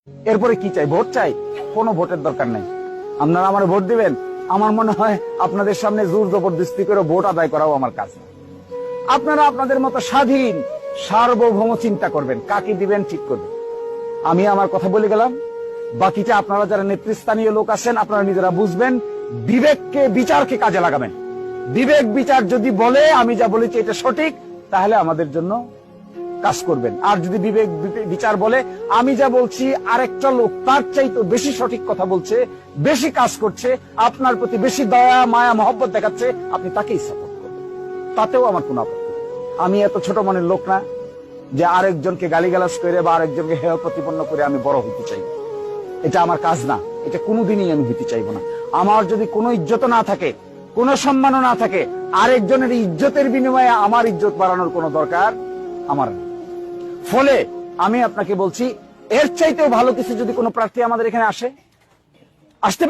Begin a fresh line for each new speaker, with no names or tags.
এরপরে কি চাই? ভোট চাই? কোনো ভোটের দরকার নাই। আপনারা আমার ভোট দিবেন, আমার মনে হয় আপনাদের সামনে জোর জবরদস্তি করে ভোট আদায় করাও আমার কাজ না। আপনারা আপনাদের মতো স্বাধীন সার্বভৌম চিন্তা করবেন, কাকে দিবেন ঠিক করবেন। আমি আমার কথা বলে গেলাম, বাকিটা আপনারা যারা নেতৃস্থানীয় লোক আছেন আপনারা নিজেরা বুঝবেন। বিবেককে বিচারকে কাজে লাগাবেন। বিবেক বিচার যদি বলে আমি যা বলেছি এটা সঠিক, তাহলে আমাদের জন্য কাজ করবেন। আর যদি বিবেক বিচার বলে আমি যা বলছি আরেকটা লোক তার চাইতে বেশি সঠিক কথা বলছে, বেশি কাজ করছে, আপনার প্রতি বেশি দয়া মায়া মহব্বত দেখাচ্ছে, আপনি তাকেই সাপোর্ট করবেন, তাতেও আমার কোনো আপত্তি নেই। আমি এত ছোট মনের লোক না যে আরেকজনকে গালিগালাজ করে বা আরেকজনকে হেয় প্রতিপন্ন করে আমি বড় হইতে চাই। এটা আমার কাজ না, এটা কোনোদিনই আমি হইতে চাইবো না। আমার যদি কোনো ইজ্জত না থাকে, কোনো সম্মানও না থাকে, আরেকজনের ইজ্জতের বিনিময়ে আমার ইজ্জত বাড়ানোর কোনো দরকার আমার নেই। ফলে আমি আপনাকে বলছি, এর চাইতেও ভালো কিছু যদি কোনো প্রার্থী আমাদের এখানে আসতে